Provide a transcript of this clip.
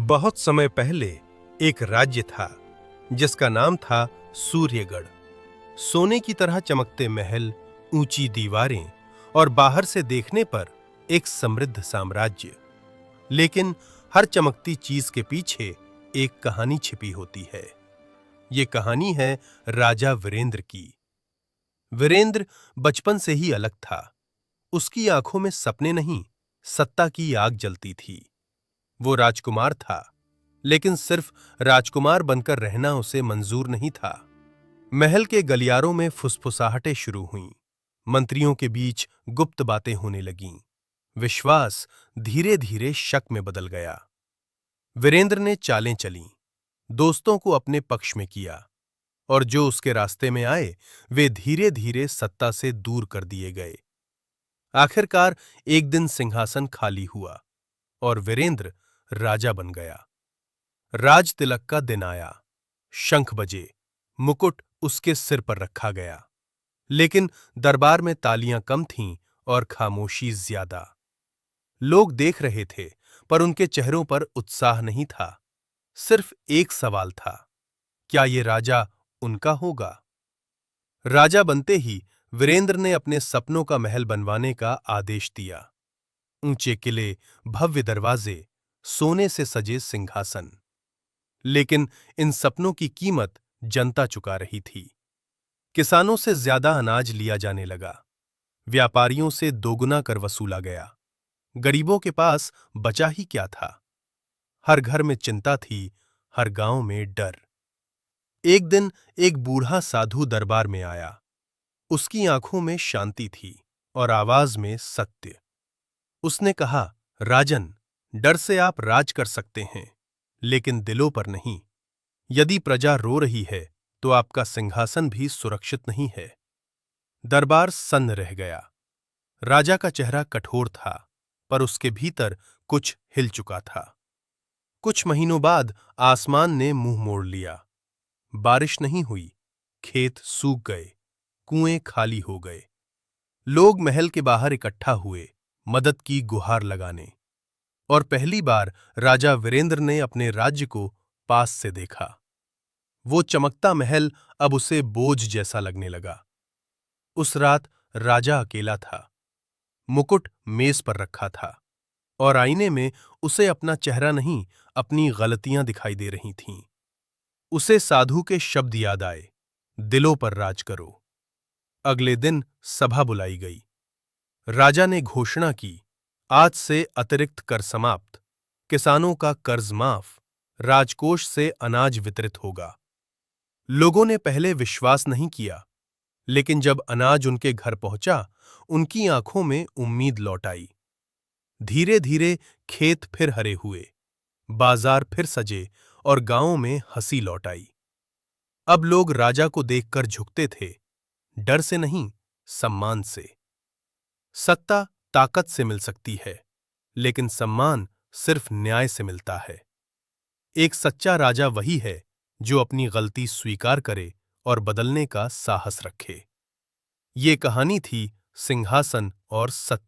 बहुत समय पहले एक राज्य था जिसका नाम था सूर्यगढ़। सोने की तरह चमकते महल, ऊंची दीवारें और बाहर से देखने पर एक समृद्ध साम्राज्य। लेकिन हर चमकती चीज के पीछे एक कहानी छिपी होती है। ये कहानी है राजा वीरेंद्र की। वीरेंद्र बचपन से ही अलग था। उसकी आंखों में सपने नहीं, सत्ता की आग जलती थी। वो राजकुमार था, लेकिन सिर्फ राजकुमार बनकर रहना उसे मंजूर नहीं था। महल के गलियारों में फुसफुसाहटें शुरू हुईं। मंत्रियों के बीच गुप्त बातें होने लगीं। विश्वास धीरे धीरे शक में बदल गया। वीरेंद्र ने चालें चलीं, दोस्तों को अपने पक्ष में किया, और जो उसके रास्ते में आए वे धीरे धीरे सत्ता से दूर कर दिए गए। आखिरकार एक दिन सिंहासन खाली हुआ और वीरेंद्र राजा बन गया। राज तिलक का दिन आया। शंख बजे, मुकुट उसके सिर पर रखा गया। लेकिन दरबार में तालियां कम थीं और खामोशी ज्यादा। लोग देख रहे थे, पर उनके चेहरों पर उत्साह नहीं था। सिर्फ एक सवाल था, क्या ये राजा उनका होगा? राजा बनते ही वीरेंद्र ने अपने सपनों का महल बनवाने का आदेश दिया। ऊंचे किले, भव्य दरवाजे, सोने से सजे सिंहासन। लेकिन इन सपनों की कीमत जनता चुका रही थी। किसानों से ज्यादा अनाज लिया जाने लगा। व्यापारियों से दोगुना कर वसूला गया। गरीबों के पास बचा ही क्या था? हर घर में चिंता थी, हर गांव में डर। एक दिन एक बूढ़ा साधु दरबार में आया। उसकी आंखों में शांति थी और आवाज में सत्य। उसने कहा, राजन, डर से आप राज कर सकते हैं, लेकिन दिलों पर नहीं। यदि प्रजा रो रही है तो आपका सिंहासन भी सुरक्षित नहीं है। दरबार सन्न रह गया। राजा का चेहरा कठोर था, पर उसके भीतर कुछ हिल चुका था। कुछ महीनों बाद आसमान ने मुंह मोड़ लिया। बारिश नहीं हुई, खेत सूख गए, कुएं खाली हो गए। लोग महल के बाहर इकट्ठा हुए, मदद की गुहार लगाने। और पहली बार राजा वीरेंद्र ने अपने राज्य को पास से देखा। वो चमकता महल अब उसे बोझ जैसा लगने लगा। उस रात राजा अकेला था। मुकुट मेज पर रखा था और आईने में उसे अपना चेहरा नहीं, अपनी गलतियां दिखाई दे रही थीं। उसे साधु के शब्द याद आए, दिलों पर राज करो। अगले दिन सभा बुलाई गई। राजा ने घोषणा की, आज से अतिरिक्त कर समाप्त, किसानों का कर्ज माफ, राजकोष से अनाज वितरित होगा। लोगों ने पहले विश्वास नहीं किया, लेकिन जब अनाज उनके घर पहुंचा, उनकी आंखों में उम्मीद लौट आई। धीरे धीरे खेत फिर हरे हुए, बाजार फिर सजे और गांवों में हंसी लौट आई। अब लोग राजा को देखकर झुकते थे, डर से नहीं, सम्मान से। सत्ता ताकत से मिल सकती है, लेकिन सम्मान सिर्फ न्याय से मिलता है। एक सच्चा राजा वही है जो अपनी गलती स्वीकार करे और बदलने का साहस रखे। ये कहानी थी सिंहासन और सत्य।